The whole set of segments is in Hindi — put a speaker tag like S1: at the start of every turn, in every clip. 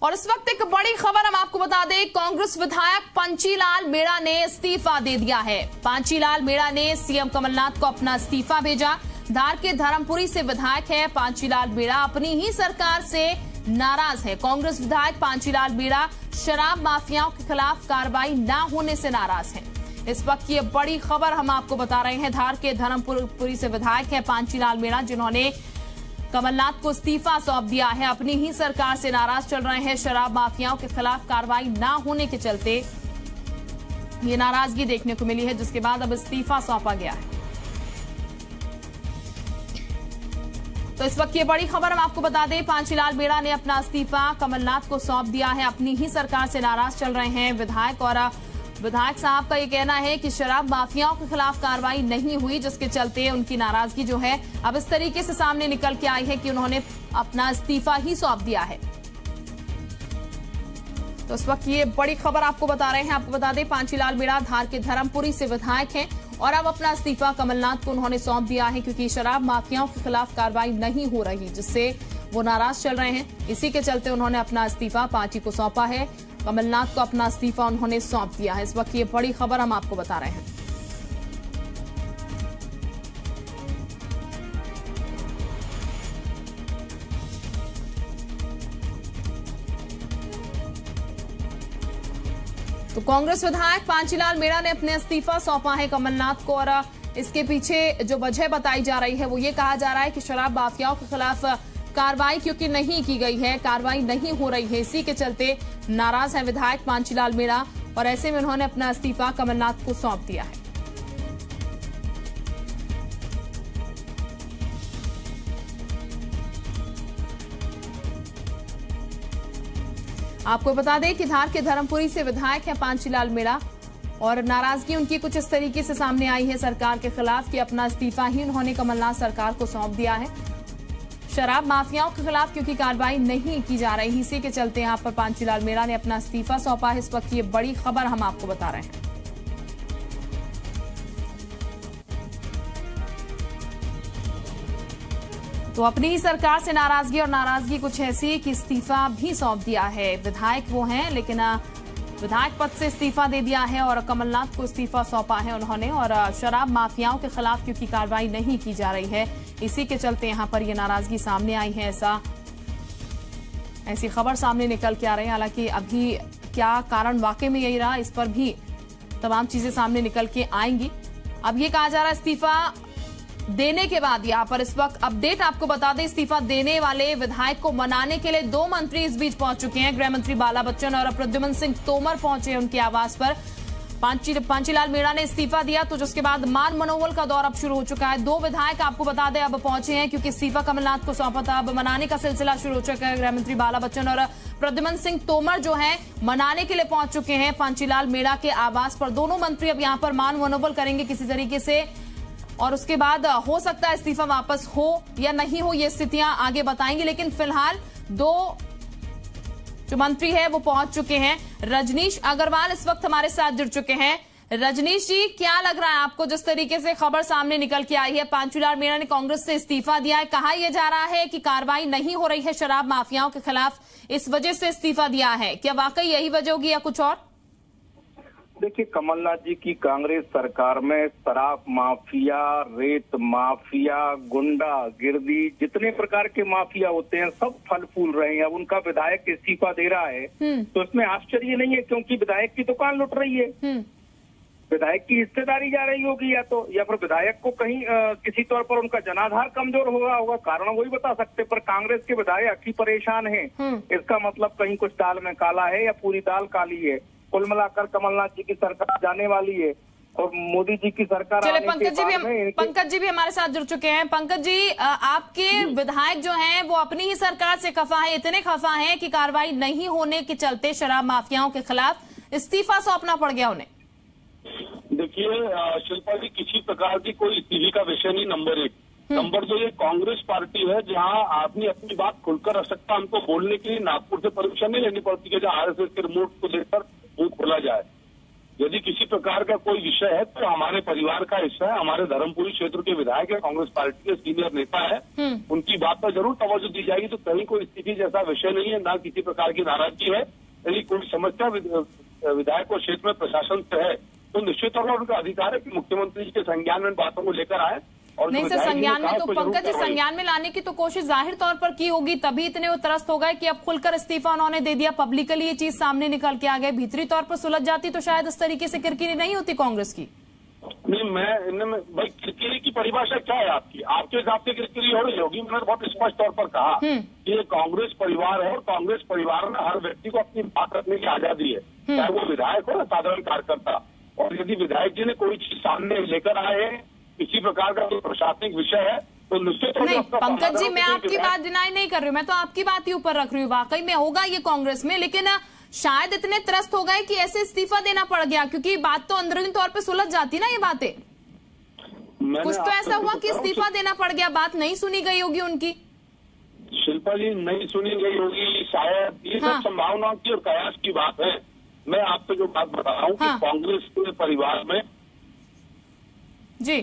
S1: और इस वक्त एक बड़ी खबर हम आपको बता दें, कांग्रेस विधायक पांचीलाल मेड़ा ने इस्तीफा दे दिया है। पांचीलाल मेड़ा ने सीएम कमलनाथ को अपना इस्तीफा भेजा। धार के धर्मपुरी से विधायक है पांचीलाल मेड़ा, अपनी ही सरकार से नाराज है। कांग्रेस विधायक पांचीलाल मेड़ा शराब माफियाओं के खिलाफ कार्रवाई न होने से नाराज है। इस वक्त ये बड़ी खबर हम आपको बता रहे हैं। धार के धर्मपुरी से विधायक है पांचीलाल मेड़ा, जिन्होंने कमलनाथ को इस्तीफा सौंप दिया है। अपनी ही सरकार से नाराज चल रहे हैं। शराब माफियाओं के खिलाफ कार्रवाई न होने के चलते ये नाराजगी देखने को मिली है, जिसके बाद अब इस्तीफा सौंपा गया है। तो इस वक्त ये बड़ी खबर हम आपको बता दें, पांचीलाल मेड़ा ने अपना इस्तीफा कमलनाथ को सौंप दिया है। अपनी ही सरकार से नाराज चल रहे हैं विधायक, और विधायक साहब का ये कहना है कि शराब माफियाओं के खिलाफ कार्रवाई नहीं हुई, जिसके चलते उनकी नाराजगी जो है अब इस तरीके से सामने निकल के आई है कि उन्होंने अपना इस्तीफा ही सौंप दिया है। तो इस वक्त ये बड़ी खबर आपको बता रहे हैं। आपको बता दें, पांचीलाल मेड़ा धार के धर्मपुरी से विधायक हैं और अब अपना इस्तीफा कमलनाथ को उन्होंने सौंप दिया है, क्योंकि शराब माफियाओं के खिलाफ कार्रवाई नहीं हो रही, जिससे वो नाराज चल रहे हैं। इसी के चलते उन्होंने अपना इस्तीफा पार्टी को सौंपा है। कमलनाथ को अपना इस्तीफा उन्होंने सौंप दिया है। इस वक्त ये बड़ी खबर हम आपको बता रहे हैं। तो कांग्रेस विधायक पांचीलाल मेड़ा ने अपने इस्तीफा सौंपा है कमलनाथ को, और इसके पीछे जो वजह बताई जा रही है वो ये कहा जा रहा है कि शराब माफियाओं के खिलाफ कार्रवाई क्योंकि नहीं की गई है, कार्रवाई नहीं हो रही है, इसी के चलते नाराज है विधायक पांचीलाल मेड़ा, और ऐसे में उन्होंने अपना इस्तीफा कमलनाथ को सौंप दिया है। आपको बता दें कि धार के धर्मपुरी से विधायक है पांचीलाल मेड़ा, और नाराजगी उनकी कुछ इस तरीके से सामने आई है सरकार के खिलाफ कि अपना इस्तीफा ही उन्होंने कमलनाथ सरकार को सौंप दिया है। शराब माफियाओं के खिलाफ क्योंकि कार्रवाई नहीं की जा रही, इसी के चलते यहां पर पांचीलाल मेड़ा ने अपना इस्तीफा सौंपा है। इस वक्त ये बड़ी खबर हम आपको बता रहे हैं। तो अपनी ही सरकार से नाराजगी, और नाराजगी कुछ ऐसी कि इस्तीफा भी सौंप दिया है। विधायक वो हैं, लेकिन विधायक पद से इस्तीफा दे दिया है और कमलनाथ को इस्तीफा सौंपा है उन्होंने। और शराब माफियाओं के खिलाफ क्योंकि कार्रवाई नहीं की जा रही है, इसी के चलते यहां पर ये नाराजगी सामने आई है। ऐसी खबर सामने निकल के आ रही है। हालांकि अभी क्या कारण वाकई में यही रहा, इस पर भी तमाम चीजें सामने निकल के आएंगी। अब ये कहा जा रहा है इस्तीफा देने के बाद, यहाँ पर इस वक्त अपडेट आपको बता दें, इस्तीफा देने वाले विधायक को मनाने के लिए 2 मंत्री इस बीच पहुंच चुके हैं। गृह मंत्री बाला बच्चन और प्रद्युम्न सिंह तोमर पहुंचे उनके आवास पर। पांचीलाल मेड़ा ने इस्तीफा दिया, तो जिसके बाद मान मनोबल का दौर अब शुरू हो चुका है। 2 विधायक आपको बता दें अब पहुंचे हैं, क्योंकि इस्तीफा कमलनाथ को सौंपा था। अब मनाने का सिलसिला शुरू हो चुका है। गृह मंत्री बाला बच्चन और प्रद्युम्न सिंह तोमर जो है मनाने के लिए पहुंच चुके हैं पांचीलाल मेड़ा के आवास पर। दोनों मंत्री अब यहाँ पर मान मनोबल करेंगे किसी तरीके से, और उसके बाद हो सकता है इस्तीफा वापस हो या नहीं हो, ये स्थितियां आगे बताएंगी। लेकिन फिलहाल 2 जो मंत्री है वो पहुंच चुके हैं। रजनीश अग्रवाल इस वक्त हमारे साथ जुड़ चुके हैं। रजनीश जी, क्या लग रहा है आपको, जिस तरीके से खबर सामने निकल के आई है, पांचीलाल मेड़ा ने कांग्रेस से इस्तीफा दिया है, कहा यह जा रहा है कि कार्रवाई नहीं हो रही है शराब माफियाओं के खिलाफ, इस वजह से इस्तीफा दिया है, क्या वाकई यही वजह होगी या कुछ और?
S2: देखिए, कमलनाथ जी की कांग्रेस सरकार में शराब माफिया, रेत माफिया, गुंडा गिरदी, जितने प्रकार के माफिया होते हैं सब फल फूल रहे हैं। अब उनका विधायक इस्तीफा दे रहा है तो इसमें आश्चर्य नहीं है, क्योंकि विधायक की दुकान लुट रही है। विधायक की हिस्सेदारी जा रही होगी, या फिर विधायक को कहीं किसी तौर पर उनका जनाधार कमजोर होगा, कारण वही बता सकते। पर कांग्रेस के विधायक ही परेशान हैं, इसका मतलब कहीं कुछ दाल में काला है या पूरी दाल काली है। कुल मिलाकर कमलनाथ जी की सरकार जाने वाली है और मोदी जी की सरकार
S1: चले पंकज जी भी हमारे साथ जुड़ चुके हैं। पंकज जी, आपके विधायक जो हैं वो अपनी ही सरकार से खफा है, इतने खफा हैं कि कार्रवाई नहीं होने के चलते शराब माफियाओं के खिलाफ इस्तीफा सौंपना पड़ गया उन्हें।
S3: देखिए शिल्पा जी, किसी प्रकार की कोई इस्तीफे का विषय नहीं। नंबर 1। नंबर 2, ये कांग्रेस पार्टी है जहां आदमी अपनी बात खुलकर रख सकता है। हमको बोलने के लिए नागपुर से परमिशन नहीं लेनी पड़ती कि आरएसएस के रिमोट को लेकर मुंह खोला जाए। यदि किसी प्रकार का कोई विषय है तो हमारे परिवार का हिस्सा है, हमारे धर्मपुरी क्षेत्र के विधायक है, कांग्रेस पार्टी के सीनियर नेता है, उनकी बात पर जरूर तवज्जो दी जाएगी। तो कहीं कोई स्थिति जैसा विषय नहीं है, ना किसी प्रकार की नाराजगी है। यदि कोई समस्या विधायक और क्षेत्र में प्रशासन से है तो निश्चित तौर पर उनका अधिकार है कि मुख्यमंत्री जी के संज्ञान में बातों को लेकर आए। और
S1: नहीं सर, संज्ञान में तो पंकज जी संज्ञान में लाने की तो कोशिश जाहिर तौर पर की होगी, तभी इतने वो त्रस्त हो गए कि अब खुलकर इस्तीफा उन्होंने दे दिया, पब्लिकली ये चीज सामने निकल के आ गई। भीतरी तौर पर सुलझ जाती तो शायद इस तरीके से किरकिरी नहीं होती कांग्रेस की।
S3: नहीं, मैं भाई किरकिरी की परिभाषा क्या है आपकी? आपके हिसाब से किरकिरी हो रही होगी। मैंने बहुत स्पष्ट तौर पर कहा कि ये कांग्रेस परिवार है और कांग्रेस परिवार में हर व्यक्ति को अपनी बात रखने की आजादी है, चाहे वो विधायक हो या साधारण कार्यकर्ता। और यदि विधायक जी ने कोई चीज सामने लेकर आए, किसी प्रकार का कोई प्रशासनिक विषय है तो निश्चित
S1: नहीं पंकज जी, मैं आपकी बात डिनाई नहीं कर रही हूँ, मैं तो आपकी बात ही ऊपर रख रही हूँ। वाकई में होगा ये कांग्रेस में, लेकिन शायद इतने त्रस्त हो गए कि ऐसे इस्तीफा देना पड़ गया, क्योंकि बात तो अंदरूनी तौर पे सुलझ जाती ना ये बातें। कुछ तो ऐसा हुआ कि इस्तीफा देना पड़ गया, बात नहीं सुनी गई होगी उनकी।
S3: शिल्पा जी, नहीं सुनी गई होगी शायद, ये सब संभावनाओं की और कयास की बात है। मैं आपसे जो बात बता रहा हूँ कि कांग्रेस के परिवार में
S1: जी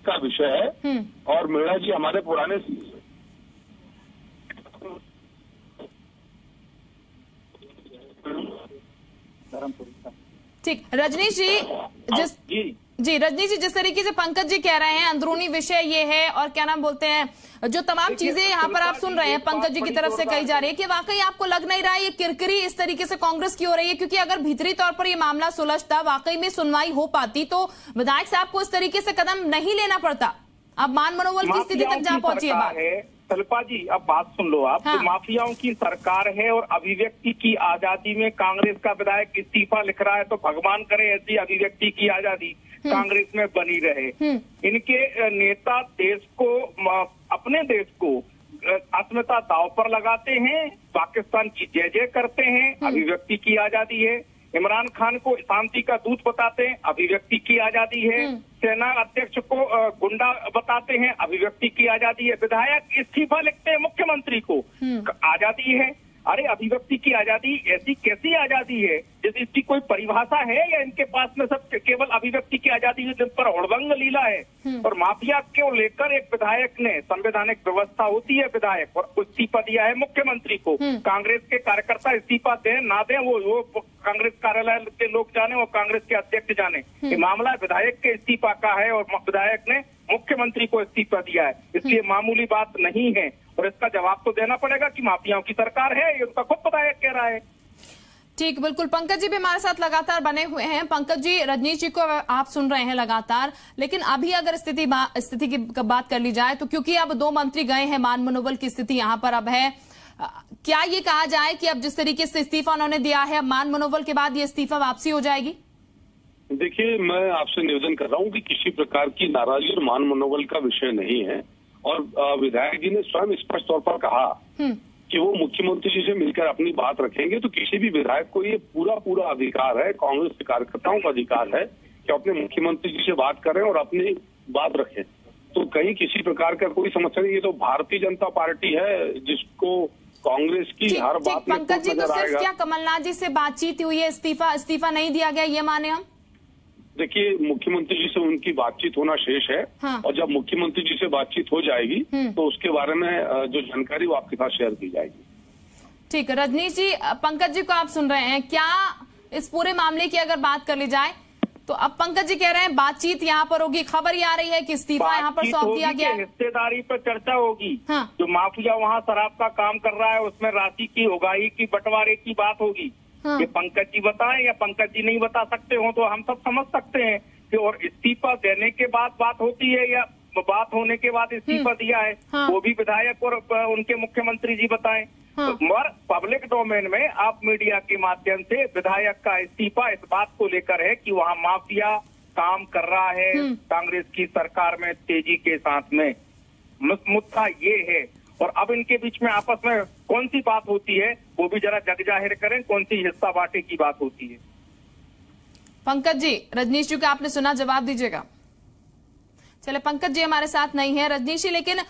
S3: का विषय है और मीणा जी हमारे पुराने
S1: ठीक। रजनीश जी रजनीश जी, जिस तरीके से पंकज जी कह रहे हैं अंदरूनी विषय ये है और क्या नाम बोलते हैं, जो तमाम चीजें यहाँ पर आप सुन रहे हैं पंकज जी की तरफ से कही जा रही है, कि वाकई आपको लग नहीं रहा है ये किरकिरी इस तरीके से कांग्रेस की हो रही है? क्योंकि अगर भीतरी तौर पर ये मामला सुलझता, वाकई में सुनवाई हो पाती, तो विधायक साहब को इस तरीके से कदम नहीं लेना पड़ता। अब मान मनोबल की स्थिति तक जा पहुंची है बात।
S2: शिल्पा जी, अब बात सुन लो आप। तो माफियाओं की सरकार है और अभिव्यक्ति की आजादी में कांग्रेस का विधायक इस्तीफा लिख रहा है तो भगवान करे ऐसी अभिव्यक्ति की आजादी कांग्रेस में बनी रहे। इनके नेता देश को, अपने देश को अस्मिता दांव पर लगाते हैं, पाकिस्तान की जय जय करते हैं, अभिव्यक्ति की आजादी है। इमरान खान को शांति का दूत बताते हैं, अभिव्यक्ति की आजादी है। सेना अध्यक्ष को गुंडा बताते हैं, अभिव्यक्ति की आजादी है। विधायक इस्तीफा लिखते हैं मुख्यमंत्री को, आजादी है। अरे अभिव्यक्ति की आजादी ऐसी कैसी आजादी है? जैसे इसकी कोई परिभाषा है या इनके पास में सब केवल अभिव्यक्ति की आजादी है जिन पर हड़बंग लीला है? और माफिया को लेकर एक विधायक ने, संवैधानिक व्यवस्था होती है विधायक, और इस्तीफा दिया है मुख्यमंत्री को। कांग्रेस के कार्यकर्ता इस्तीफा दें ना दें वो कांग्रेस कार्यालय के लोग जाने और कांग्रेस के अध्यक्ष जाने। ये मामला विधायक के इस्तीफा का है और विधायक ने मुख्यमंत्री को इस्तीफा दिया है, इसलिए मामूली बात नहीं है। और इसका जवाब तो देना पड़ेगा कि माफियाओं की सरकार है, ये उनका खुद विधायक कह रहा है।
S1: ठीक, बिल्कुल। पंकज जी भी हमारे साथ लगातार बने हुए हैं। पंकज जी, रजनीश जी को आप सुन रहे हैं लगातार, लेकिन अभी अगर स्थिति की बात कर ली जाए तो क्योंकि अब 2 मंत्री गए हैं, मान मनोबल की स्थिति यहाँ पर अब है, क्या ये कहा जाए कि अब जिस तरीके से इस्तीफा उन्होंने दिया है, अब मान मनोबल के बाद ये इस्तीफा वापसी हो जाएगी?
S3: देखिए, मैं आपसे निवेदन कर रहा हूँ कि किसी प्रकार की नाराजगी और मान मनोबल का विषय नहीं है। और विधायक जी ने स्वयं स्पष्ट तौर पर कहा कि वो मुख्यमंत्री जी से मिलकर अपनी बात रखेंगे। तो किसी भी विधायक को ये पूरा अधिकार है, कांग्रेस के कार्यकर्ताओं का अधिकार है कि अपने मुख्यमंत्री जी से बात करें और अपनी बात रखें। तो कहीं किसी प्रकार का कोई समस्या नहीं। ये तो भारतीय जनता पार्टी है जिसको कांग्रेस की हर बात में
S1: पंकज जी, तो सिर्फ क्या कमलनाथ जी से बातचीत हुई है, इस्तीफा नहीं दिया गया, ये माने हम?
S3: देखिए, मुख्यमंत्री जी से उनकी बातचीत होना शेष है। और जब मुख्यमंत्री जी से बातचीत हो जाएगी तो उसके बारे में जो जानकारी वो आपके साथ शेयर की जाएगी।
S1: ठीक है। रजनीश जी, पंकज जी को आप सुन रहे हैं, क्या इस पूरे मामले की अगर बात कर ली जाए तो अब पंकज जी कह रहे हैं बातचीत यहाँ पर होगी, खबर ये आ रही है कि इस्तीफा यहाँ पर सौंप दिया गया,
S2: हिस्सेदारी पर चर्चा होगी। जो माफिया वहाँ शराब का काम कर रहा है उसमें राशि की उगाही की बंटवारे की बात होगी। ये पंकज जी बताएं या पंकज जी नहीं बता सकते हो तो हम सब समझ सकते हैं कि, और इस्तीफा देने के बाद बात होती है या बात होने के बाद इस्तीफा दिया है, वो भी विधायक और उनके मुख्यमंत्री जी बताएं। और पब्लिक डोमेन में आप मीडिया के माध्यम से विधायक का इस्तीफा इस बात को लेकर है कि वहाँ माफिया काम कर रहा है कांग्रेस की सरकार में तेजी के साथ में, मुद्दा ये है। और अब इनके बीच में आपस में कौन सी बात होती है वो भी जरा जग जाहिर करें, कौन सी हिस्सा बांटे की बात होती है।
S1: पंकज जी, रजनीश जी का आपने सुना, जवाब दीजिएगा। चले, पंकज जी हमारे साथ नहीं है, रजनीश जी, लेकिन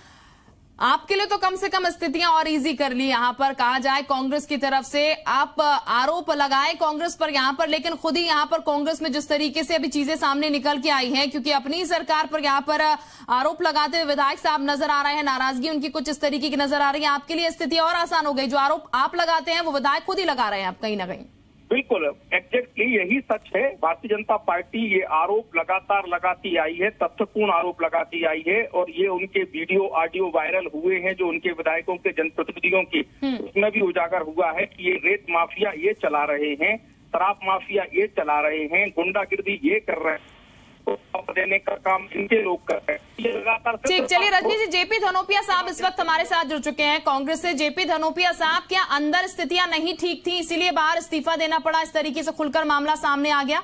S1: आपके लिए तो कम से कम स्थितियां और इजी कर ली यहाँ पर, कहा जाए कांग्रेस की तरफ से आप आरोप लगाए कांग्रेस पर यहाँ पर, लेकिन खुद ही यहाँ पर कांग्रेस में जिस तरीके से अभी चीजें सामने निकल के आई हैं, क्योंकि अपनी सरकार पर यहाँ पर आरोप लगाते हुए विधायक साहब नजर आ रहे हैं, नाराजगी उनकी कुछ इस तरीके की नजर आ रही है, आपके लिए स्थिति और आसान हो गई। जो आरोप आप लगाते हैं वो विधायक खुद ही लगा रहे हैं आप कहीं ना कहीं।
S2: बिल्कुल एग्जैक्टली यही सच है। भारतीय जनता पार्टी ये आरोप लगातार लगाती आई है, तथ्यपूर्ण आरोप लगाती आई है, और ये उनके वीडियो ऑडियो वायरल हुए हैं जो उनके विधायकों के जनप्रतिनिधियों की, उसमें भी उजागर हुआ है कि ये रेत माफिया ये चला रहे हैं, शराब माफिया ये चला रहे हैं, गुंडागिर्दी ये कर रहे हैं, तो देने का काम इनके लोग कर रहे हैं। ये लगातार।
S1: ठीक, चलिए रजनी जी, जेपी धनोपिया साहब इस वक्त हमारे साथ जुड़ चुके हैं कांग्रेस से। जेपी धनोपिया साहब, क्या अंदर स्थितियां नहीं ठीक थी इसीलिए बाहर इस्तीफा देना पड़ा, इस तरीके से खुलकर मामला सामने आ गया?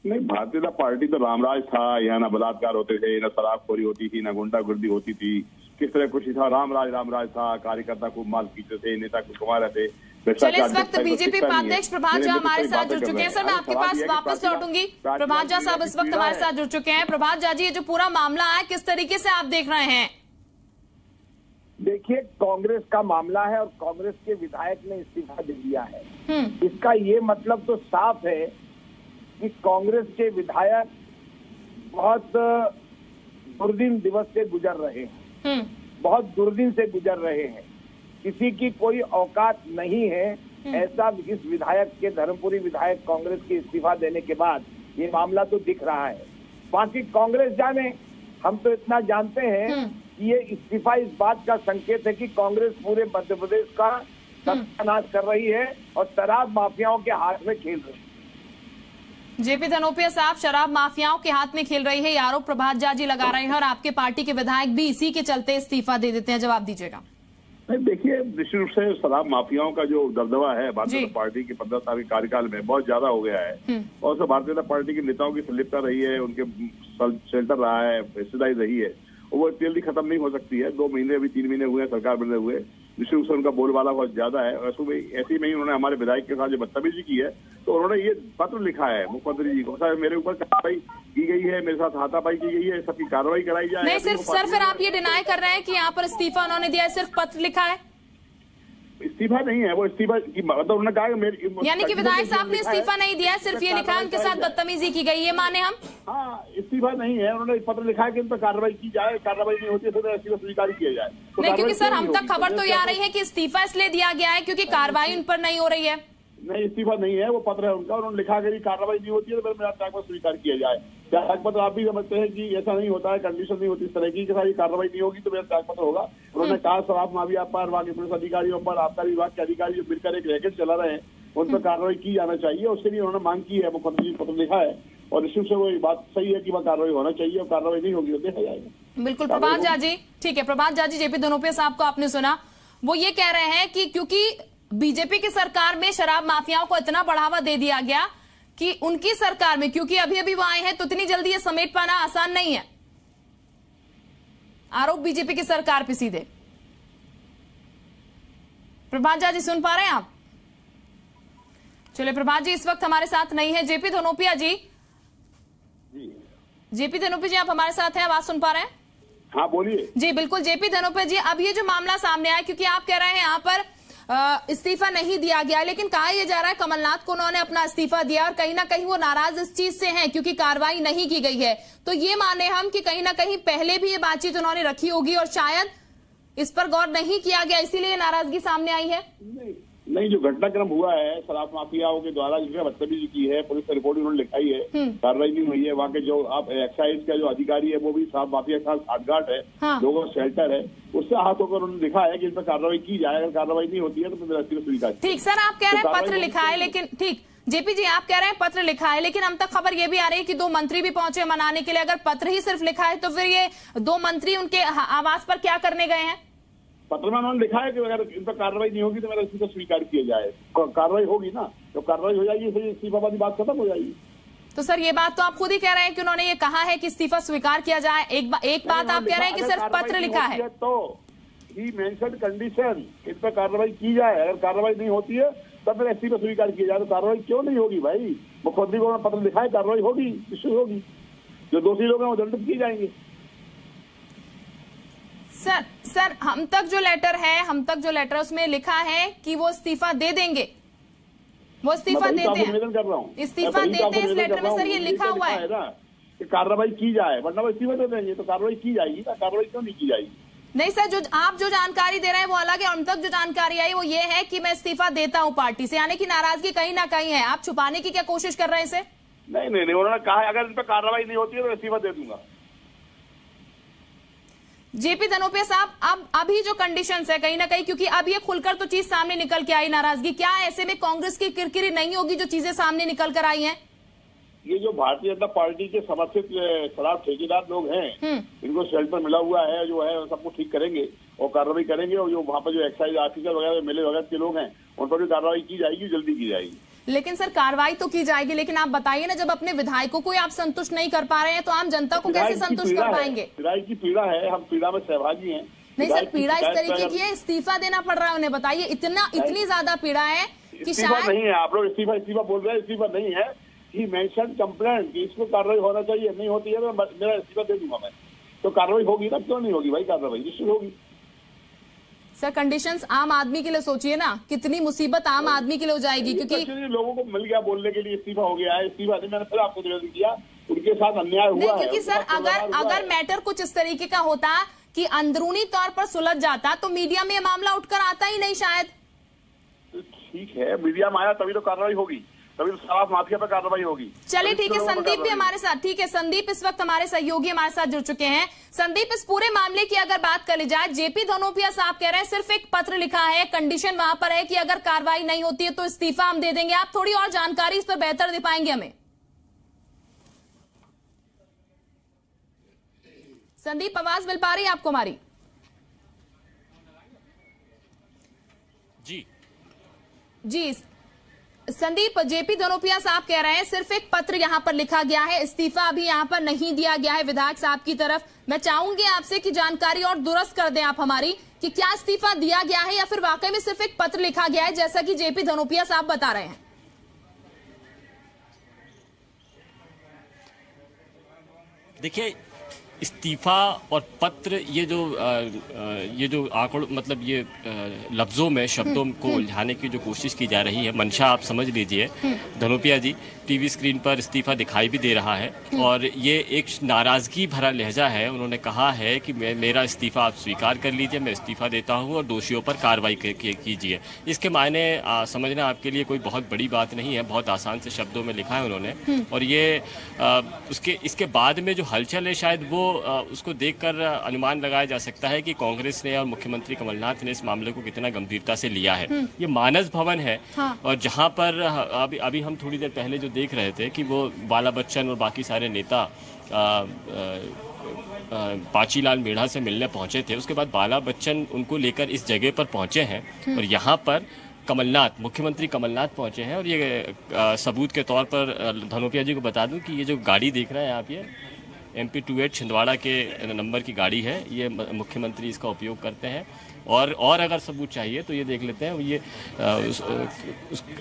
S4: नहीं, भारतीय जनता पार्टी तो रामराज था, यहाँ ना बलात्कार होते थे, ना शराबखोरी होती थी, ना गुंडागर्दी होती थी, किस तरह कुछ था, रामराज था, कार्यकर्ता खूब माल पीते थे, नेता खूब कमा रहे थे।
S1: चलिए इस वक्त बीजेपी उपाध्यक्ष प्रभात झा हमारे साथ जुड़ चुके हैं। सर मैं आपके पास वापस लौटूंगी। प्रभात झा साहब इस वक्त हमारे साथ जुड़ चुके हैं। प्रभात झा जी, ये जो पूरा मामला है किस तरीके से आप देख रहे हैं?
S5: देखिए, कांग्रेस का मामला है और कांग्रेस के विधायक ने इस्तीफा दे दिया है। इसका ये मतलब तो साफ है कि कांग्रेस के विधायक बहुत दुर्दिन दिवस से गुजर रहे हैं, बहुत दुर्दिन से गुजर रहे हैं। किसी की कोई औकात नहीं है ऐसा इस विधायक के, धर्मपुरी विधायक कांग्रेस के इस्तीफा देने के बाद ये मामला तो दिख रहा है। बाकी कांग्रेस जाने, हम तो इतना जानते हैं कि ये इस्तीफा इस बात का संकेत है कि कांग्रेस पूरे मध्य प्रदेश का सत्यानाश कर रही है और शराब माफियाओं के हाथ में खेल रही है।
S1: जेपी धनोपिया साहब, शराब माफियाओं के हाथ में खेल रही है, ये आरोप प्रभात झा जी लगा रहे हैं और आपके पार्टी के विधायक भी इसी के चलते इस्तीफा दे देते हैं। जवाब दीजिएगा।
S4: नहीं, देखिए, निश्चित रूप से शराब माफियाओं का जो दबदबा है भारतीय जनता पार्टी के 15 साल के कार्यकाल में बहुत ज्यादा हो गया है, और उसमें भारतीय जनता पार्टी के नेताओं की संलिप्तता रही है, उनके शेल्टर रहा है, हिस्सेदारी रही है, और वो जल्दी खत्म नहीं हो सकती है। 2 महीने अभी 3 महीने हुए हैं सरकार बने हुए, निश्चित रूप से उनका बोलबाला बहुत ज्यादा है। और ऐसे में ही उन्होंने हमारे विधायक के साथ जो बदतमीजी की है, तो उन्होंने ये पत्र लिखा है मुख्यमंत्री जी को, सर मेरे ऊपर कार्रवाई की गई है, मेरे साथ हाथापाई की गई है, सबकी कार्रवाई कराई जाए।
S1: नहीं सिर्फ सर, फिर आप ये डिनाई कर रहे हैं कि यहाँ पर इस्तीफा उन्होंने दिया है, सिर्फ पत्र लिखा है?
S4: इस्तीफा नहीं है, वो इस्तीफा की मतलब उन्होंने कहा कि मेरी,
S1: यानी कि विधायक साहब ने इस्तीफा नहीं दिया है, सिर्फ ये लिखा है उनके साथ बदतमीजी की गई, ये माने हम?
S4: हाँ, इस्तीफा नहीं है, उन्होंने पत्र लिखा है कि इन पर कार्रवाई की जाए, कार्रवाई नहीं होती है तो इस्तीफा स्वीकार किया जाए।
S1: नहीं, क्योंकि सर हम तक खबर तो ये आ रही है कि इस्तीफा इसलिए दिया गया है क्योंकि कार्रवाई उन पर नहीं हो रही है।
S4: नहीं, इस्तीफा नहीं है, वो पत्र है उनका, उन्होंने लिखा कि कार्रवाई नहीं होती है तो मेरा त्यागपत्र स्वीकार किया जाए। त्यागपत्र आप भी समझते हैं कि ऐसा नहीं होता है, कंडीशन नहीं होती इस तरह की, सारी कार्रवाई नहीं होगी तो मेरा त्यागपत्र होगा। उन्होंने कहा शराब माफिया पर, वहाँ के पुलिस अधिकारियों पर, आबकारी विभाग के अधिकारी जो मिलकर एक रैकेट चला रहे हैं, उन पर कार्रवाई की जाना चाहिए। उसके लिए उन्होंने मांग की है, मुख्यमंत्री जी पत्र लिखा है, और निश्चित से वो बात सही है कि वह कार्रवाई होना चाहिए, और कार्रवाई नहीं होगी तो देखा जाएगा।
S1: बिल्कुल प्रभात झा जी, ठीक है। प्रभात झा जी, जेपी धनोपिया साहब को आपने सुना, वो ये कह रहे हैं कि क्योंकि बीजेपी की सरकार में शराब माफियाओं को इतना बढ़ावा दे दिया गया कि उनकी सरकार में, क्योंकि अभी अभी वो आए हैं, तो इतनी जल्दी ये समेट पाना आसान नहीं है। आरोप बीजेपी की सरकार पे सीधे। प्रभात झा जी सुन पा रहे हैं आप? चलिए, प्रभात जी इस वक्त हमारे साथ नहीं है। जेपी धनोपिया जी, जेपी धनोपिया जी आप हमारे साथ हैं, आवाज सुन पा रहे हैं?
S4: हाँ बोलिए।
S1: जी बिल्कुल, जेपी धनोपिया जी, अब ये जो मामला सामने आया, क्योंकि आप कह रहे हैं यहाँ पर इस्तीफा नहीं दिया गया, लेकिन कहा यह जा रहा है कमलनाथ को उन्होंने अपना इस्तीफा दिया और कहीं ना कहीं वो नाराज इस चीज से हैं क्योंकि कार्रवाई नहीं की गई है। तो ये माने हम कि कहीं ना कहीं पहले भी ये बातचीत उन्होंने रखी होगी और शायद इस पर गौर नहीं किया गया, इसीलिए नाराजगी सामने आई है।
S4: नहीं, जो घटनाक्रम हुआ है शराब माफियाओं के द्वारा जिसमें बदतमीजी की है, पुलिस रिपोर्ट उन्होंने लिखाई है, कार्रवाई नहीं हुई है। वहाँ के जो आप एक्साइज का जो अधिकारी है वो भी शराब माफिया के साथ साठगांठ है, लोगों का शेल्टर है, उससे हाथ होकर उन्होंने लिखा है कि इन पर कार्रवाई की जाए, अगर कार्रवाई नहीं होती है तो मेरा स्वीकार।
S1: ठीक सर, आप कह रहे हैं पत्र लिखा है, लेकिन ठीक जेपी जी आप कह रहे हैं पत्र लिखा है, लेकिन हम तक खबर ये भी आ रही है कि 2 मंत्री भी पहुंचे मनाने के लिए। अगर पत्र ही सिर्फ लिखा है तो फिर ये 2 मंत्री उनके आवास पर क्या करने गए हैं?
S4: पत्र में उन्होंने लिखा है कि अगर इन पर कार्रवाई नहीं होगी तो मेरा इस्तीफा स्वीकार किया जाए। कार्रवाई होगी ना, तो कार्रवाई हो जाएगी, फिर इस्तीफा वाली बात खत्म हो जाएगी।
S1: तो सर ये बात तो आप खुद ही कह रहे हैं कि उन्होंने ये कहा है कि इस्तीफा स्वीकार किया जाए। एक बात आप कह रहे हैं कि सिर्फ पत्र लिखा है,
S4: तो ही मेंशन्ड कंडीशन, इन पर कार्रवाई की जाए, अगर कार्रवाई नहीं होती है तब मेरा इस्तीफा स्वीकार किया जाए। तो कार्रवाई क्यों नहीं होगी भाई? मुख्यमंत्री को पत्र लिखा है, कार्रवाई होगी, निश्चित होगी, जो दोषी लोग हैं वो दंडित किए जाएंगे।
S1: सर हम तक जो लेटर उसमें लिखा है कि वो इस्तीफा दे देंगे, वो इस्तीफा देते हैं,
S4: निवेदन कर रहा हूँ,
S1: इस्तीफा देते हैं। इस लेटर में सर ये लिखा हुआ है
S4: कि कार्रवाई की जाए, वरना वो इस्तीफा दे देंगे तो कार्रवाई की जाएगी ना, कार्रवाई क्यों नहीं की जाएगी?
S1: नहीं सर, जो जानकारी दे रहे हैं वो अलग है, हम तक जो जानकारी आई वो ये है कि मैं इस्तीफा देता हूँ पार्टी से, यानी कि नाराजगी कहीं ना कहीं है। आप छुपाने की क्या कोशिश कर रहे हैं इसे?
S4: नहीं, उन्होंने कहा है अगर इन पर कार्रवाई नहीं होती है तो इस्तीफा दे दूंगा।
S1: जेपी धनोपिया साहब, अब अभी जो कंडीशंस है कहीं ना कहीं, क्योंकि अब ये खुलकर तो चीज सामने निकल के आई नाराजगी, क्या ऐसे में कांग्रेस की किरकिरी नहीं होगी जो चीजें सामने निकल कर आई हैं?
S4: ये जो भारतीय जनता पार्टी के समर्थित शराब ठेकेदार लोग हैं, इनको शेल्टर मिला हुआ है, जो है सबको ठीक करेंगे और कार्रवाई करेंगे, और जो वहाँ पर जो एक्साइज ऑफिसर वगैरह मेले वगैरह के लोग हैं उन पर भी कार्रवाई की जाएगी, जल्दी की जाएगी।
S1: लेकिन सर कार्रवाई तो की जाएगी, लेकिन आप बताइए ना, जब अपने विधायकों को आप संतुष्ट नहीं कर पा रहे हैं तो आम जनता को कैसे संतुष्ट कर पाएंगे?
S4: पीड़ा की पीड़ा है, हम पीड़ा में सहभागी हैं।
S1: नहीं सर, पीड़ा इस तरीके की है, इस्तीफा देना पड़ रहा है उन्हें, बताइए इतनी ज्यादा पीड़ा है कि शायद
S4: नहीं है। आप लोग इस्तीफा बोल रहे हैं, इस्तीफा नहीं है। ही मेंशन कंप्लेंट कि इसमें कार्रवाई होना चाहिए, नहीं होती है तो मेरा इस्तीफा दे दूंगा मैं। तो कार्रवाई होगी ना, क्यों नहीं होगी भाई? कार्रवाई निश्चित होगी।
S1: सर कंडीशंस आम आदमी के लिए सोचिए ना, कितनी मुसीबत आम आदमी के लिए हो जाएगी, क्योंकि
S4: लोगों को मिल गया बोलने के लिए इस्तीफा हो गया है, इस्तीफा नहीं, मैंने फिर आपको निवेदन किया, उनके साथ अन्याय हुआ है।
S1: क्योंकि सर अगर मैटर कुछ इस तरीके का होता कि अंदरूनी तौर पर सुलझ जाता तो मीडिया में मामला उठकर आता ही नहीं शायद।
S4: ठीक है, मीडिया में आया तभी तो कार्रवाई होगी, तभी तो शराब माफिया पर कार्रवाई होगी।
S1: चलिए ठीक है, संदीप भी हमारे साथ, ठीक है संदीप इस वक्त हमारे सहयोगी हमारे साथ जुड़ चुके हैं। संदीप, इस पूरे मामले की अगर बात कर ली जाए, जेपी धनोपिया साहब कह रहे हैं सिर्फ एक पत्र लिखा है, कंडीशन वहां पर है कि अगर कार्रवाई नहीं होती है तो इस्तीफा हम दे देंगे। आप थोड़ी और जानकारी इस पर बेहतर दे पाएंगे हमें? संदीप, आवाज मिल पा रही है आपको हमारी? जी संदीप, जेपी धनोपिया साहब कह रहे हैं सिर्फ एक पत्र यहां पर लिखा गया है, इस्तीफा अभी यहां पर नहीं दिया गया है विधायक साहब की तरफ। मैं चाहूंगी आपसे कि जानकारी और दुरुस्त कर दें आप हमारी कि क्या इस्तीफा दिया गया है या फिर वाकई में सिर्फ एक पत्र लिखा गया है जैसा कि जेपी धनोपिया साहब बता रहे हैं?
S6: देखिए, इस्तीफा और पत्र ये जो आंकड़ों मतलब ये लफ्जों में शब्दों को उलझाने की जो कोशिश की जा रही है, मंशा आप समझ लीजिए। धनोपिया जी टीवी स्क्रीन पर इस्तीफा दिखाई भी दे रहा है और ये एक नाराजगी भरा लहजा है। उन्होंने कहा है कि मेरा इस्तीफा आप स्वीकार कर लीजिए, मैं इस्तीफा देता हूँ और दोषियों पर कार्रवाई कीजिए। इसके मायने समझना आपके लिए कोई बहुत बड़ी बात नहीं है, बहुत आसान से शब्दों में लिखा है उन्होंने। और ये इसके बाद में जो हलचल है शायद वो उसको देखकर अनुमान लगाया जा सकता है कि कांग्रेस ने और मुख्यमंत्री कमलनाथ ने इस मामले को कितना गंभीरता से लिया है। ये मानस भवन है और जहां पर अभी हम थोड़ी देर पहले जो देख रहे थे कि वो बाला बच्चन और बाकी सारे नेता पाचीलाल मेढ़ा से मिलने पहुंचे थे। उसके बाद बाला बच्चन उनको लेकर इस जगह पर पहुंचे हैं और यहाँ पर मुख्यमंत्री कमलनाथ पहुंचे हैं। और ये सबूत के तौर पर धनोपिया जी को बता दूं कि ये जो गाड़ी देख रहे हैं आप, ये MP28 छिंदवाड़ा के नंबर की गाड़ी है। ये मुख्यमंत्री इसका उपयोग करते हैं। और अगर सबूत चाहिए तो ये देख लेते हैं, ये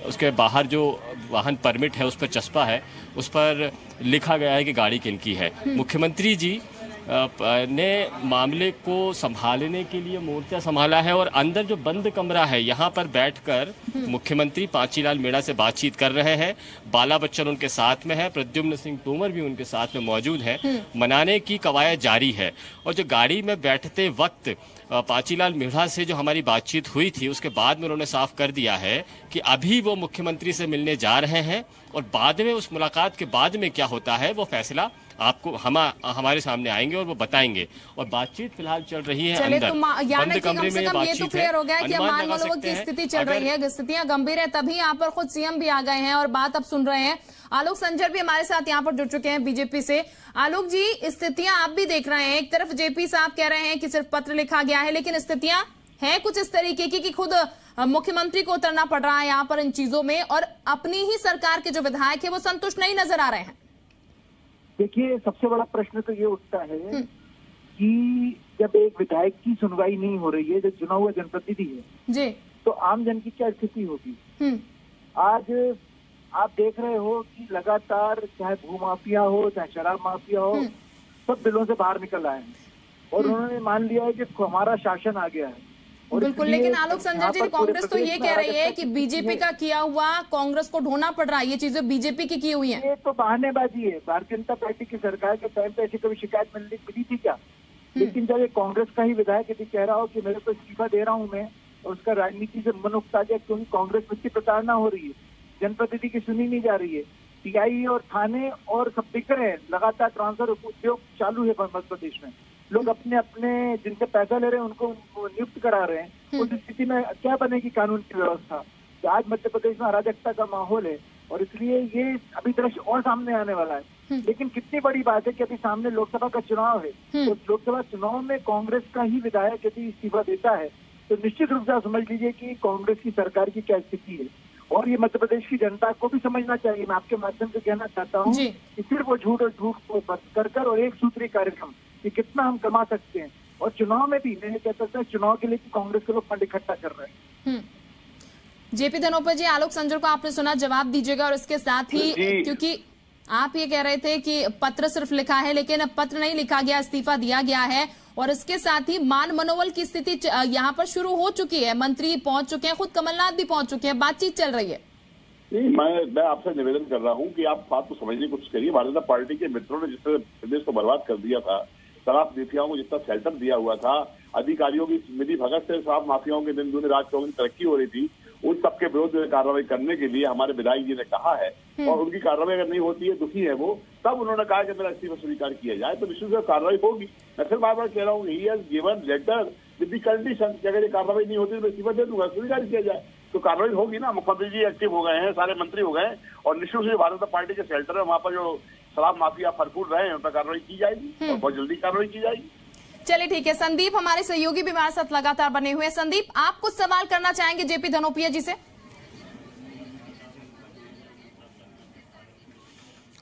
S6: उसके बाहर जो वाहन परमिट है उस पर चस्पा है, उस पर लिखा गया है कि गाड़ी किनकी है। मुख्यमंत्री जी ने मामले को संभालने के लिए मोर्चा संभाला है और अंदर जो बंद कमरा है यहाँ पर बैठकर मुख्यमंत्री पाचीलाल मेढ़ा से बातचीत कर रहे हैं। बाला बच्चन उनके साथ में है, प्रद्युम्न सिंह तोमर भी उनके साथ में मौजूद है। मनाने की कवायद जारी है। और जो गाड़ी में बैठते वक्त पाचीलाल मेढ़ा से जो हमारी बातचीत हुई थी उसके बाद में उन्होंने साफ कर दिया है कि अभी वो मुख्यमंत्री से मिलने जा रहे हैं और बाद में उस मुलाकात के बाद में क्या होता है वो फैसला आपको हमारे सामने आएंगे और वो बताएंगे। और बातचीत फिलहाल चल रही है अंदर बंद कमरे में।
S1: ये तो क्लियर हो गया कि मान लोगों की स्थिति चल रही है, स्थितियां गंभीर है, तभी यहाँ पर खुद सीएम भी आ गए हैं और बात अब सुन रहे हैं। आलोक संजर भी हमारे साथ यहाँ पर जुड़ चुके हैं बीजेपी से। आलोक जी, स्थितियां आप भी देख रहे हैं, एक तरफ जेपी साहब कह रहे हैं कि सिर्फ पत्र लिखा गया है, लेकिन स्थितियां हैं कुछ इस तरीके की कि खुद मुख्यमंत्री को उतरना पड़ रहा है यहाँ पर इन चीजों में और अपनी ही सरकार के जो विधायक है वो संतुष्ट नहीं नजर आ रहे हैं।
S5: देखिए, सबसे बड़ा प्रश्न तो ये उठता है कि जब एक विधायक की सुनवाई नहीं हो रही है, जो चुना हुआ जनप्रतिनिधि है जी, तो आम जन की क्या स्थिति होगी? आज आप देख रहे हो कि लगातार चाहे भूमाफिया हो चाहे शराब माफिया हो, सब बिलों से बाहर निकल आए हैं। और उन्होंने मान लिया है कि हमारा शासन आ गया है।
S1: बिल्कुल, लेकिन आलोक संजर जी, कांग्रेस तो ये कह रही है कि बीजेपी का किया हुआ कांग्रेस को ढोना पड़ रहा है, ये चीजें बीजेपी की हुई हैं।
S5: ये तो बहानेबाजी है। भारतीय जनता पार्टी की सरकार के टाइम पे ऐसी कभी शिकायत मिली थी क्या? लेकिन जब ये कांग्रेस का ही विधायक यदि कह रहा हो कि मेरे को इस्तीफा दे रहा हूं मैं, और उसका राजनीति से मन उकता गया क्योंकि कांग्रेस में की प्रताड़ना हो रही है, जनप्रतिनिधि की सुनी नहीं जा रही है, टीआई और थाने और सब दिख रहे हैं, लगातार ट्रांसफर उद्योग चालू है मध्य प्रदेश में, लोग अपने अपने जिनसे पैसा ले रहे हैं उनको नियुक्त करा रहे हैं। उस स्थिति में क्या बनेगी कानून की व्यवस्था? तो आज मध्य प्रदेश में अराजकता का माहौल है और इसलिए ये अभी दृश्य और सामने आने वाला है। लेकिन कितनी बड़ी बात है कि अभी सामने लोकसभा का चुनाव है, तो लोकसभा चुनाव में कांग्रेस का ही विधायक यदि इस्तीफा देता है तो निश्चित रूप से आप समझ लीजिए कि कांग्रेस की सरकार की क्या स्थिति है। और ये मध्य प्रदेश की जनता को भी समझना चाहिए। मैं आपके माध्यम से कहना चाहता हूँ कि सिर्फ वो झूठ और झूठ को बंद कर और एक सूत्री कार्यक्रम कि कितना हम कमा सकते हैं, और चुनाव में भी मैं कह सकता हूँ चुनाव के लिए कांग्रेस के लोग फंड इकट्ठा कर रहे हैं।
S1: जेपी धनोपा जी, आलोक संजर को आपने सुना, जवाब दीजिएगा। और इसके साथ ही, क्योंकि आप ये कह रहे थे कि पत्र सिर्फ लिखा है, लेकिन पत्र नहीं लिखा गया, इस्तीफा दिया गया है। और इसके साथ ही मान मनोबल की स्थिति यहाँ पर शुरू हो चुकी है, मंत्री पहुंच चुके हैं, खुद कमलनाथ भी पहुंच चुके हैं, बातचीत चल रही है।
S4: नहीं, मैं आपसे निवेदन कर रहा हूं कि आप बात को समझने की कोशिश करिए। भारतीय जनता पार्टी के मित्रों ने जिस तरह प्रदेश को बर्बाद कर दिया था, शराब माफियाओं को जितना शेल्टर दिया हुआ था, अधिकारियों की मिली भगत से शराब माफियाओं के दिन दूनी रात चौगुनी तरक्की हो रही थी, उन सबके विरुद्ध कार्रवाई करने के लिए हमारे विधायक जी ने कहा है, और उनकी कार्रवाई अगर नहीं होती है, दुखी है वो, तब उन्होंने कहा कि मेरा इस्तीफा स्वीकार किया जाए, तो निश्चित रूप से कार्रवाई होगी। मैं फिर बार बार कह रहा हूँ, he has given letter with the condition कि अगर ये कार्रवाई नहीं होती तो मैं इस्तीफा दे दूंगा, स्वीकार किया जाए, तो कार्रवाई होगी ना। मुख्यमंत्री जी एक्टिव हो गए हैं, सारे मंत्री हो गए, और निश्चित रूप से भारतीय जनता पार्टी के शेल्टर है वहां पर जो शराब माफिया फरफूल रहे हैं उन पर कार्रवाई की जाएगी और बहुत जल्दी कार्रवाई की जाएगी।
S1: चलिए ठीक है। संदीप हमारे सहयोगी भी हमारे साथ लगातार बने हुए हैं। संदीप, आप कुछ सवाल करना चाहेंगे जेपी धनोपिया जी से?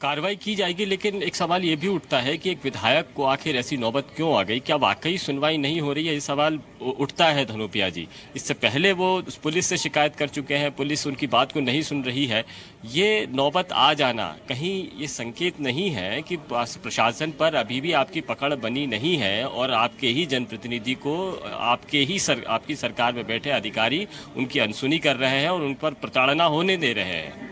S6: कार्रवाई की जाएगी, लेकिन एक सवाल ये भी उठता है कि एक विधायक को आखिर ऐसी नौबत क्यों आ गई? क्या वाकई सुनवाई नहीं हो रही है? ये सवाल उठता है धनोपिया जी। इससे पहले वो पुलिस से शिकायत कर चुके हैं, पुलिस उनकी बात को नहीं सुन रही है। ये नौबत आ जाना कहीं ये संकेत नहीं है कि प्रशासन पर अभी भी आपकी पकड़ बनी नहीं है और आपके ही जनप्रतिनिधि को आपकी सरकार में बैठे अधिकारी उनकी अनसुनी कर रहे हैं और उन पर प्रताड़ना होने दे रहे हैं?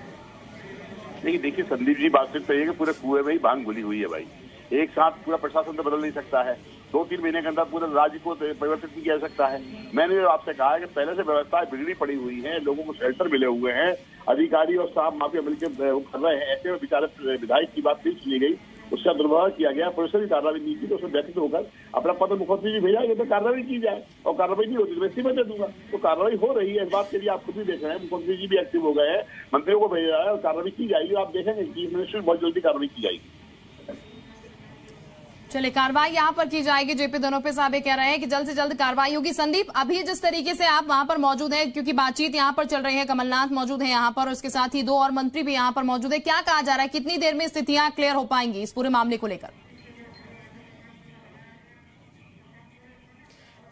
S4: देखिए संदीप जी, बात सिर्फ है कि पूरे कुएं में ही भांग घुली हुई है भाई। एक साथ पूरा प्रशासन तो बदल नहीं सकता है, 2-3 महीने के अंदर पूरे राज्य को परिवर्तित नहीं किया जा सकता है। मैंने आपसे कहा है कि पहले से व्यवस्था बिगड़ी पड़ी हुई है, लोगों को शेल्टर मिले हुए हैं, अधिकारी और शराब माफिया मिलकर कर रहे हैं। ऐसे में बेचारे विधायक की बात नहीं सुनी गई, उसका दुर्व्यवहार किया गया, पुलिस ने भी कार्रवाई नहीं की, तो उसमें व्यतीत होकर अपना पत्र मुख्यमंत्री जी भेजा तो कार्रवाई की जाए, और कार्रवाई नहीं होती तो मैं इस्तीफा दे दूंगा। तो कार्रवाई हो रही है, इस बात के लिए आप खुद भी देख रहे हैं, मुख्यमंत्री जी भी एक्टिव हो गए हैं, मंत्रियों को भेजा है और कार्रवाई की जाएगी। आप देखेंगे चीफ मिनिस्टर बहुत जल्दी कार्रवाई की जाएगी।
S1: चलिए, कार्रवाई यहाँ पर की जाएगी। जेपी धनोपे साहब ये कह रहे हैं कि जल्द से जल्द कार्रवाई होगी। संदीप, अभी जिस तरीके से आप वहां पर मौजूद हैं, क्योंकि बातचीत यहाँ पर चल रही है, कमलनाथ मौजूद है यहाँ पर और उसके साथ ही 2 और मंत्री भी यहाँ पर मौजूद है, क्या कहा जा रहा है, कितनी देर में स्थितियां क्लियर हो पाएंगी इस पूरे मामले को लेकर?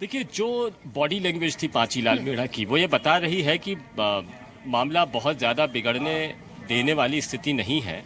S6: देखिए, जो बॉडी लैंग्वेज थी पांचीलाल मीणा की, वो ये बता रही है कि मामला बहुत ज्यादा बिगड़ने देने वाली स्थिति नहीं है।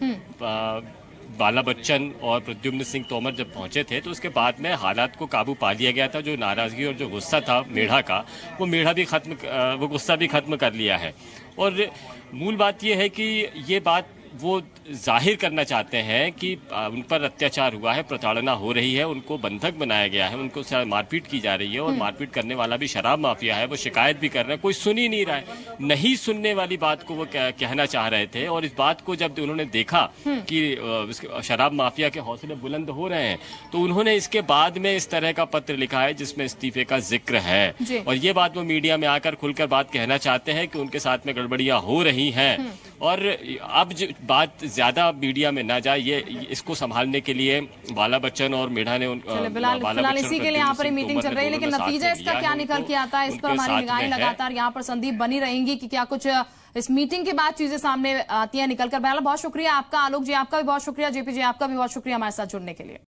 S6: बाला बच्चन और प्रद्युम्न सिंह तोमर जब पहुंचे थे तो उसके बाद में हालात को काबू पा लिया गया था। जो नाराजगी और जो गुस्सा था मेढ़ा का, वो गुस्सा भी खत्म कर लिया है। और मूल बात यह है कि ये बात वो जाहिर करना चाहते हैं कि उन पर अत्याचार हुआ है, प्रताड़ना हो रही है, उनको बंधक बनाया गया है, उनको मारपीट की जा रही है, और मारपीट करने वाला भी शराब माफिया है। वो शिकायत भी कर रहे हैं, कोई सुन ही नहीं रहा है। नहीं सुनने वाली बात को वो कहना चाह रहे थे, और इस बात को जब उन्होंने देखा कि शराब माफिया के हौसले बुलंद हो रहे हैं, तो उन्होंने इसके बाद में इस तरह का पत्र लिखा है जिसमें इस्तीफे का जिक्र है। और ये बात वो मीडिया में आकर खुलकर बात कहना चाहते हैं कि उनके साथ में गड़बड़ियां हो रही हैं, और अब बात ज्यादा मीडिया में ना जाए, ये इसको संभालने के लिए बाला बच्चन और मेढ़ा ने
S1: फिलहाल इसी के लिए यहाँ पर मीटिंग चल रही है, लेकिन नतीजा इसका क्या निकल के आता है, इस पर हमारी निगाहें लगातार यहाँ पर संदीप बनी रहेंगी कि क्या कुछ इस मीटिंग के बाद चीजें सामने आती हैं निकलकर। बहुत शुक्रिया आपका आलोक जी, आपका भी बहुत शुक्रिया, जेपी जी आपका भी बहुत शुक्रिया हमारे साथ जुड़ने के लिए।